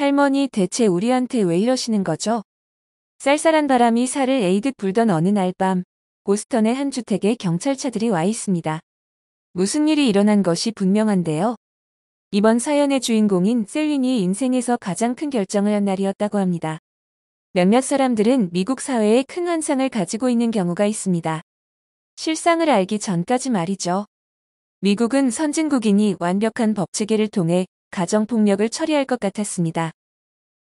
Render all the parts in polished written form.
할머니 대체 우리한테 왜 이러시는 거죠? 쌀쌀한 바람이 살을 에이득 불던 어느 날 밤, 보스턴의 한 주택에 경찰차들이 와 있습니다. 무슨 일이 일어난 것이 분명한데요. 이번 사연의 주인공인 셀린이 인생에서 가장 큰 결정을 한 날이었다고 합니다. 몇몇 사람들은 미국 사회에 큰 환상을 가지고 있는 경우가 있습니다. 실상을 알기 전까지 말이죠. 미국은 선진국이니 완벽한 법체계를 통해 가정폭력을 처리할 것 같았습니다.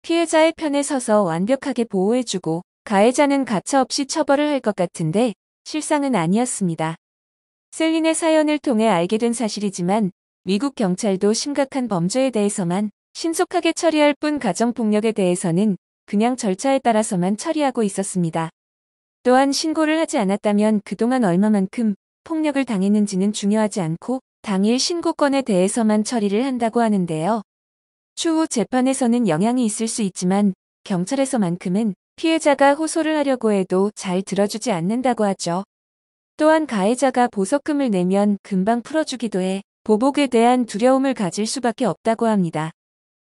피해자의 편에 서서 완벽하게 보호해주고 가해자는 가차없이 처벌을 할 것 같은데 실상은 아니었습니다. 셀린의 사연을 통해 알게 된 사실이지만 미국 경찰도 심각한 범죄에 대해서만 신속하게 처리할 뿐 가정폭력에 대해서는 그냥 절차에 따라서만 처리하고 있었습니다. 또한 신고를 하지 않았다면 그동안 얼마만큼 폭력을 당했는지는 중요하지 않고 당일 신고건에 대해서만 처리를 한다고 하는데요. 추후 재판에서는 영향이 있을 수 있지만 경찰에서만큼은 피해자가 호소를 하려고 해도 잘 들어주지 않는다고 하죠. 또한 가해자가 보석금을 내면 금방 풀어주기도 해 보복에 대한 두려움을 가질 수밖에 없다고 합니다.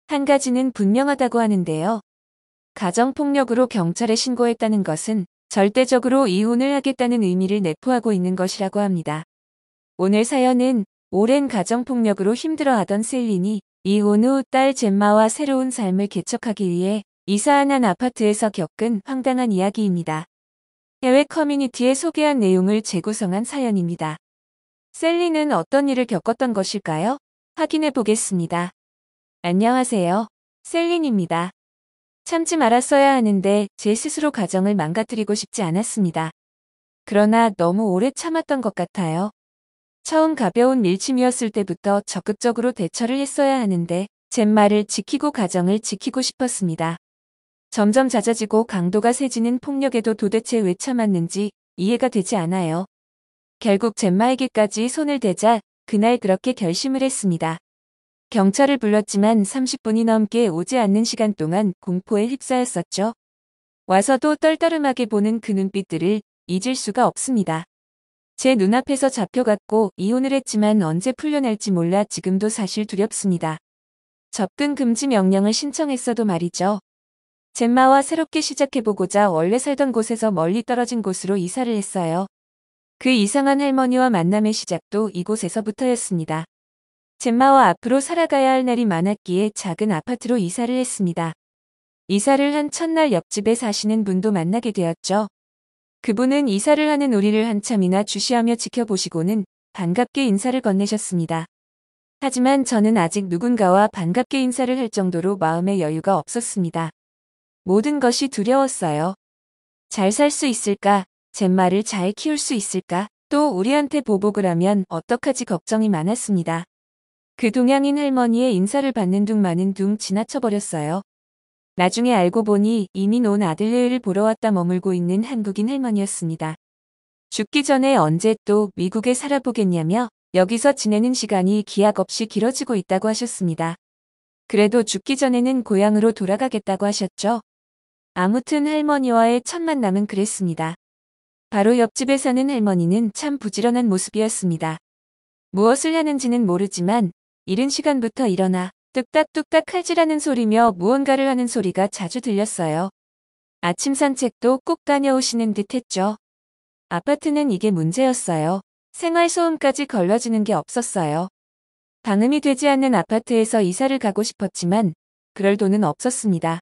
한 가지는 분명하다고 하는데요. 가정폭력으로 경찰에 신고했다는 것은 절대적으로 이혼을 하겠다는 의미를 내포하고 있는 것이라고 합니다. 오늘 사연은 오랜 가정폭력으로 힘들어하던 셀린이 이혼 후 딸 젬마와 새로운 삶을 개척하기 위해 이사한 한 아파트에서 겪은 황당한 이야기입니다. 해외 커뮤니티에 소개한 내용을 재구성한 사연입니다. 셀린은 어떤 일을 겪었던 것일까요? 확인해 보겠습니다. 안녕하세요. 셀린입니다. 참지 말았어야 하는데 제 스스로 가정을 망가뜨리고 싶지 않았습니다. 그러나 너무 오래 참았던 것 같아요. 처음 가벼운 밀침이었을 때부터 적극적으로 대처를 했어야 하는데 젬마를 지키고 가정을 지키고 싶었습니다. 점점 잦아지고 강도가 세지는 폭력에도 도대체 왜 참았는지 이해가 되지 않아요. 결국 젬마에게까지 손을 대자 그날 그렇게 결심을 했습니다. 경찰을 불렀지만 30분이 넘게 오지 않는 시간 동안 공포에 휩싸였었죠. 와서도 떨떠름하게 보는 그 눈빛들을 잊을 수가 없습니다. 제 눈앞에서 잡혀갔고 이혼을 했지만 언제 풀려날지 몰라 지금도 사실 두렵습니다. 접근 금지 명령을 신청했어도 말이죠. 젬마와 새롭게 시작해보고자 원래 살던 곳에서 멀리 떨어진 곳으로 이사를 했어요. 그 이상한 할머니와 만남의 시작도 이곳에서부터였습니다. 젬마와 앞으로 살아가야 할 날이 많았기에 작은 아파트로 이사를 했습니다. 이사를 한 첫날 옆집에 사시는 분도 만나게 되었죠. 그분은 이사를 하는 우리를 한참이나 주시하며 지켜보시고는 반갑게 인사를 건네셨습니다. 하지만 저는 아직 누군가와 반갑게 인사를 할 정도로 마음의 여유가 없었습니다. 모든 것이 두려웠어요. 잘 살 수 있을까? 젬마를 잘 키울 수 있을까? 또 우리한테 보복을 하면 어떡하지 걱정이 많았습니다. 그 동양인 할머니의 인사를 받는 둥마는 둥 지나쳐버렸어요. 나중에 알고 보니 이민 온 아들네를 보러 왔다 머물고 있는 한국인 할머니였습니다. 죽기 전에 언제 또 미국에 살아보겠냐며 여기서 지내는 시간이 기약 없이 길어지고 있다고 하셨습니다. 그래도 죽기 전에는 고향으로 돌아가겠다고 하셨죠. 아무튼 할머니와의 첫 만남은 그랬습니다. 바로 옆집에 사는 할머니는 참 부지런한 모습이었습니다. 무엇을 하는지는 모르지만 이른 시간부터 일어나 뚝딱뚝딱 칼질하는 소리며 무언가를 하는 소리가 자주 들렸어요. 아침 산책도 꼭 다녀오시는 듯 했죠. 아파트는 이게 문제였어요. 생활소음까지 걸러지는 게 없었어요. 방음이 되지 않는 아파트에서 이사를 가고 싶었지만 그럴 돈은 없었습니다.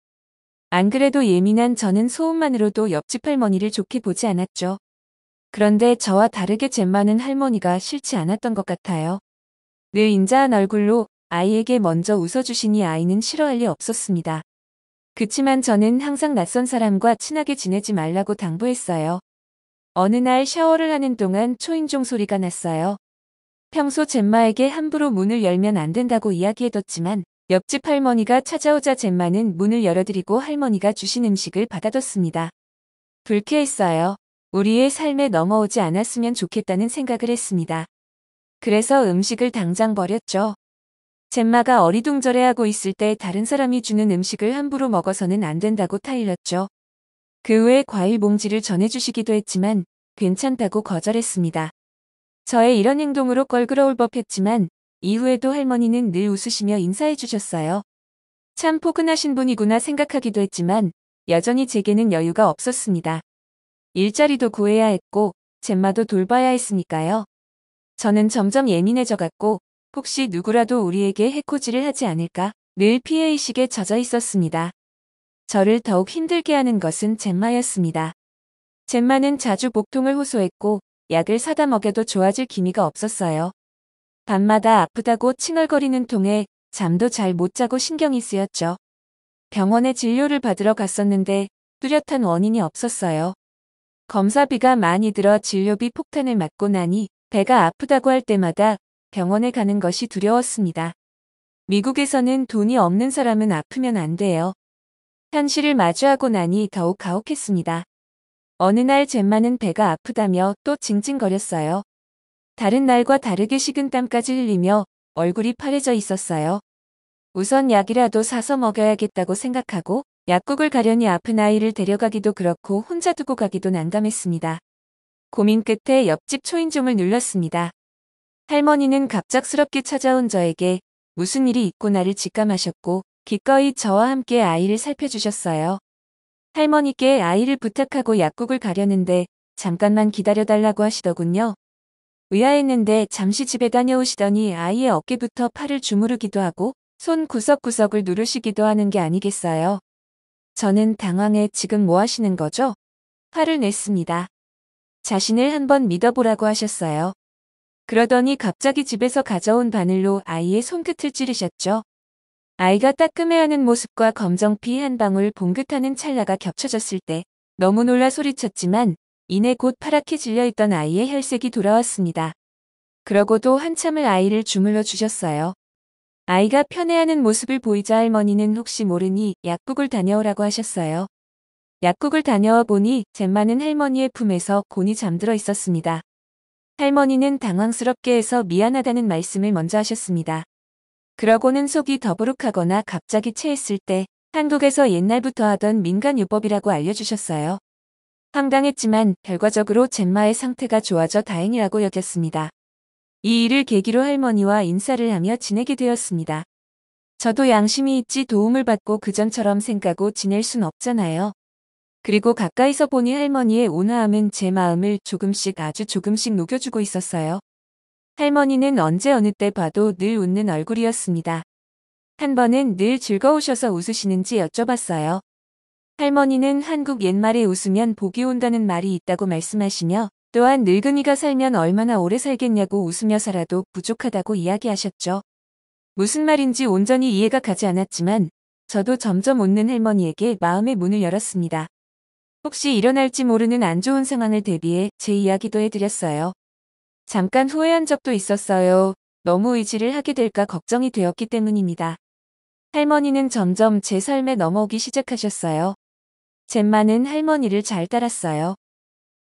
안 그래도 예민한 저는 소음만으로도 옆집 할머니를 좋게 보지 않았죠. 그런데 저와 다르게 젬마는 할머니가 싫지 않았던 것 같아요. 늘 인자한 얼굴로 아이에게 먼저 웃어주시니 아이는 싫어할 리 없었습니다. 그치만 저는 항상 낯선 사람과 친하게 지내지 말라고 당부했어요. 어느 날 샤워를 하는 동안 초인종 소리가 났어요. 평소 젬마에게 함부로 문을 열면 안 된다고 이야기해뒀지만 옆집 할머니가 찾아오자 젬마는 문을 열어드리고 할머니가 주신 음식을 받아뒀습니다. 불쾌했어요. 우리의 삶에 넘어오지 않았으면 좋겠다는 생각을 했습니다. 그래서 음식을 당장 버렸죠. 젬마가 어리둥절해하고 있을 때 다른 사람이 주는 음식을 함부로 먹어서는 안 된다고 타일렀죠. 그 후에 과일 봉지를 전해주시기도 했지만 괜찮다고 거절했습니다. 저의 이런 행동으로 껄끄러울 법했지만 이후에도 할머니는 늘 웃으시며 인사해 주셨어요. 참 포근하신 분이구나 생각하기도 했지만 여전히 제게는 여유가 없었습니다. 일자리도 구해야 했고 젬마도 돌봐야 했으니까요. 저는 점점 예민해져 갔고 혹시 누구라도 우리에게 해코지를 하지 않을까 늘 피해의식에 젖어 있었습니다. 저를 더욱 힘들게 하는 것은 젬마였습니다. 젬마는 자주 복통을 호소했고 약을 사다 먹여도 좋아질 기미가 없었어요. 밤마다 아프다고 칭얼거리는 통에 잠도 잘 못 자고 신경이 쓰였죠. 병원에 진료를 받으러 갔었는데 뚜렷한 원인이 없었어요. 검사비가 많이 들어 진료비 폭탄을 맞고 나니 배가 아프다고 할 때마다 병원에 가는 것이 두려웠습니다. 미국에서는 돈이 없는 사람은 아프면 안 돼요. 현실을 마주하고 나니 더욱 가혹했습니다. 어느 날 젬마는 배가 아프다며 또 징징거렸어요. 다른 날과 다르게 식은땀까지 흘리며 얼굴이 파래져 있었어요. 우선 약이라도 사서 먹여야겠다고 생각하고 약국을 가려니 아픈 아이를 데려가기도 그렇고 혼자 두고 가기도 난감했습니다. 고민 끝에 옆집 초인종을 눌렀습니다. 할머니는 갑작스럽게 찾아온 저에게 무슨 일이 있구나를 직감하셨고 기꺼이 저와 함께 아이를 살펴주셨어요. 할머니께 아이를 부탁하고 약국을 가려는데 잠깐만 기다려달라고 하시더군요. 의아했는데 잠시 집에 다녀오시더니 아이의 어깨부터 팔을 주무르기도 하고 손 구석구석을 누르시기도 하는 게 아니겠어요. 저는 당황해 지금 뭐 하시는 거죠? 화를 냈습니다. 자신을 한번 믿어보라고 하셨어요. 그러더니 갑자기 집에서 가져온 바늘로 아이의 손끝을 찌르셨죠. 아이가 따끔해하는 모습과 검정피 한 방울 봉긋하는 찰나가 겹쳐졌을 때 너무 놀라 소리쳤지만 이내 곧 파랗게 질려있던 아이의 혈색이 돌아왔습니다. 그러고도 한참을 아이를 주물러 주셨어요. 아이가 편애하는 모습을 보이자 할머니는 혹시 모르니 약국을 다녀오라고 하셨어요. 약국을 다녀와 보니 젬마는 할머니의 품에서 곤히 잠들어 있었습니다. 할머니는 당황스럽게 해서 미안하다는 말씀을 먼저 하셨습니다. 그러고는 속이 더부룩하거나 갑자기 체했을 때 한국에서 옛날부터 하던 민간요법이라고 알려주셨어요. 황당했지만 결과적으로 젬마의 상태가 좋아져 다행이라고 여겼습니다. 이 일을 계기로 할머니와 인사를 하며 지내게 되었습니다. 저도 양심이 있지 도움을 받고 그전처럼 생각하고 지낼 순 없잖아요. 그리고 가까이서 보니 할머니의 온화함은 제 마음을 조금씩 아주 조금씩 녹여주고 있었어요. 할머니는 언제 어느 때 봐도 늘 웃는 얼굴이었습니다. 한 번은 늘 즐거우셔서 웃으시는지 여쭤봤어요. 할머니는 한국 옛말에 웃으면 복이 온다는 말이 있다고 말씀하시며 또한 늙은이가 살면 얼마나 오래 살겠냐고 웃으며 살아도 부족하다고 이야기하셨죠. 무슨 말인지 온전히 이해가 가지 않았지만 저도 점점 웃는 할머니에게 마음의 문을 열었습니다. 혹시 일어날지 모르는 안 좋은 상황을 대비해 제 이야기도 해드렸어요. 잠깐 후회한 적도 있었어요. 너무 의지를 하게 될까 걱정이 되었기 때문입니다. 할머니는 점점 제 삶에 넘어오기 시작하셨어요. 젬마는 할머니를 잘 따랐어요.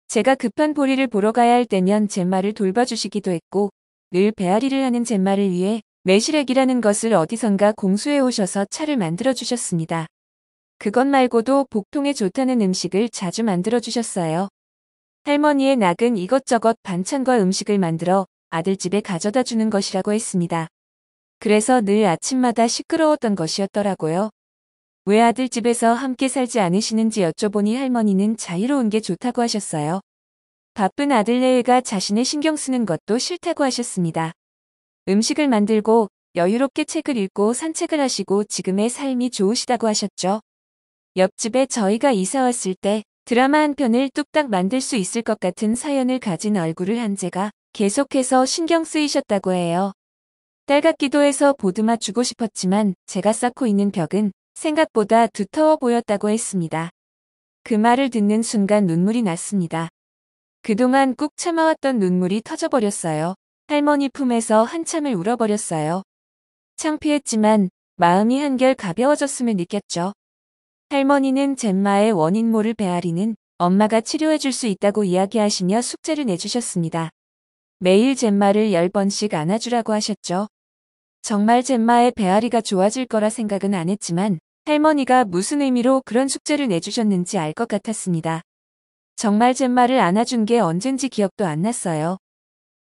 제가 급한 볼일을 보러 가야 할 때면 젬마를 돌봐주시기도 했고 늘 배앓이를 하는 젬마를 위해 매실액이라는 것을 어디선가 공수해 오셔서 차를 만들어 주셨습니다. 그것 말고도 복통에 좋다는 음식을 자주 만들어 주셨어요. 할머니의 낙은 이것저것 반찬과 음식을 만들어 아들 집에 가져다 주는 것이라고 했습니다. 그래서 늘 아침마다 시끄러웠던 것이었더라고요. 왜 아들 집에서 함께 살지 않으시는지 여쭤보니 할머니는 자유로운 게 좋다고 하셨어요. 바쁜 아들 내외가 자신을 신경 쓰는 것도 싫다고 하셨습니다. 음식을 만들고 여유롭게 책을 읽고 산책을 하시고 지금의 삶이 좋으시다고 하셨죠. 옆집에 저희가 이사 왔을 때 드라마 한 편을 뚝딱 만들 수 있을 것 같은 사연을 가진 얼굴을 한 제가 계속해서 신경 쓰이셨다고 해요. 딸 같기도 해서 보듬어 주고 싶었지만 제가 쌓고 있는 벽은 생각보다 두터워 보였다고 했습니다. 그 말을 듣는 순간 눈물이 났습니다. 그동안 꾹 참아왔던 눈물이 터져버렸어요. 할머니 품에서 한참을 울어버렸어요. 창피했지만 마음이 한결 가벼워졌음을 느꼈죠. 할머니는 젬마의 원인 모를 배앓이는 엄마가 치료해줄 수 있다고 이야기하시며 숙제를 내주셨습니다. 매일 젬마를 10번씩 안아주라고 하셨죠. 정말 젬마의 배앓이가 좋아질 거라 생각은 안 했지만 할머니가 무슨 의미로 그런 숙제를 내주셨는지 알 것 같았습니다. 정말 젬마를 안아준 게 언젠지 기억도 안 났어요.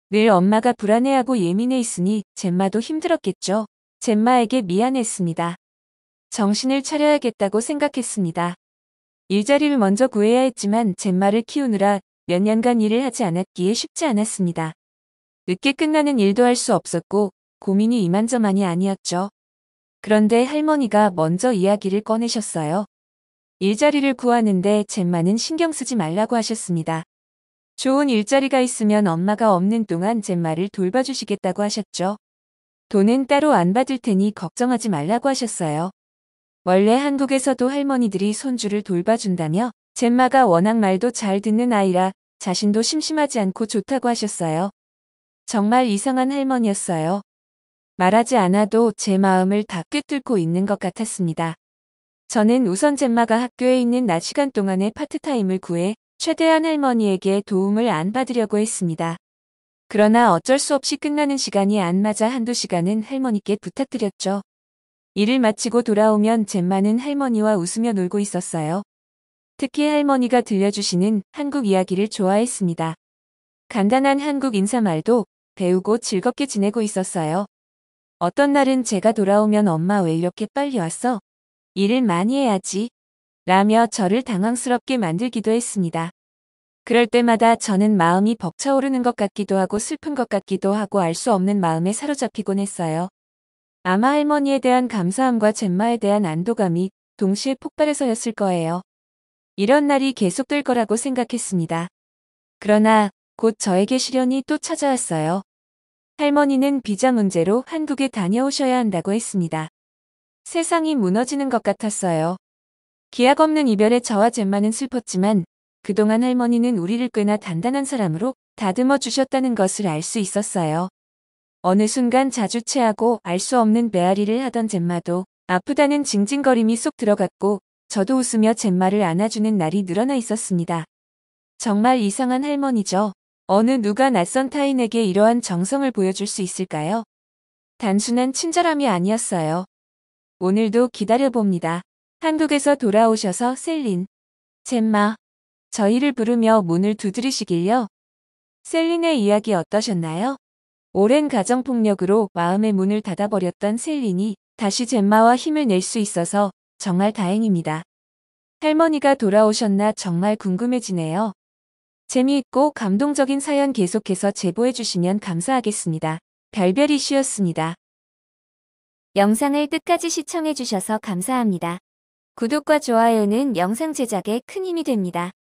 늘 엄마가 불안해하고 예민해 있으니 젬마도 힘들었겠죠. 젬마에게 미안했습니다. 정신을 차려야겠다고 생각했습니다. 일자리를 먼저 구해야 했지만 젬마를 키우느라 몇 년간 일을 하지 않았기에 쉽지 않았습니다. 늦게 끝나는 일도 할 수 없었고 고민이 이만저만이 아니었죠. 그런데 할머니가 먼저 이야기를 꺼내셨어요. 일자리를 구하는데 젬마는 신경 쓰지 말라고 하셨습니다. 좋은 일자리가 있으면 엄마가 없는 동안 젬마를 돌봐주시겠다고 하셨죠. 돈은 따로 안 받을 테니 걱정하지 말라고 하셨어요. 원래 한국에서도 할머니들이 손주를 돌봐준다며 젬마가 워낙 말도 잘 듣는 아이라 자신도 심심하지 않고 좋다고 하셨어요. 정말 이상한 할머니였어요. 말하지 않아도 제 마음을 다 꿰뚫고 있는 것 같았습니다. 저는 우선 젬마가 학교에 있는 낮 시간 동안에 파트타임을 구해 최대한 할머니에게 도움을 안 받으려고 했습니다. 그러나 어쩔 수 없이 끝나는 시간이 안 맞아 한두 시간은 할머니께 부탁드렸죠. 일을 마치고 돌아오면 젬마는 할머니와 웃으며 놀고 있었어요. 특히 할머니가 들려주시는 한국 이야기를 좋아했습니다. 간단한 한국 인사말도 배우고 즐겁게 지내고 있었어요. 어떤 날은 제가 돌아오면 엄마 왜 이렇게 빨리 왔어? 일을 많이 해야지. 라며 저를 당황스럽게 만들기도 했습니다. 그럴 때마다 저는 마음이 벅차오르는 것 같기도 하고 슬픈 것 같기도 하고 알 수 없는 마음에 사로잡히곤 했어요. 아마 할머니에 대한 감사함과 젬마에 대한 안도감이 동시에 폭발해서였을 거예요. 이런 날이 계속될 거라고 생각했습니다. 그러나 곧 저에게 시련이 또 찾아왔어요. 할머니는 비자 문제로 한국에 다녀오셔야 한다고 했습니다. 세상이 무너지는 것 같았어요. 기약 없는 이별에 저와 젬마는 슬펐지만 그동안 할머니는 우리를 꽤나 단단한 사람으로 다듬어 주셨다는 것을 알 수 있었어요. 어느 순간 자주 체하고 알 수 없는 메아리를 하던 젬마도 아프다는 징징거림이 쏙 들어갔고 저도 웃으며 젬마를 안아주는 날이 늘어나 있었습니다. 정말 이상한 할머니죠. 어느 누가 낯선 타인에게 이러한 정성을 보여줄 수 있을까요? 단순한 친절함이 아니었어요. 오늘도 기다려봅니다. 한국에서 돌아오셔서 셀린, 젬마, 저희를 부르며 문을 두드리시길요. 셀린의 이야기 어떠셨나요? 오랜 가정폭력으로 마음의 문을 닫아버렸던 셀린이 다시 젬마와 힘을 낼 수 있어서 정말 다행입니다. 할머니가 돌아오셨나 정말 궁금해지네요. 재미있고 감동적인 사연 계속해서 제보해주시면 감사하겠습니다. 별별 이슈였습니다. 영상을 끝까지 시청해주셔서 감사합니다. 구독과 좋아요는 영상 제작에 큰 힘이 됩니다.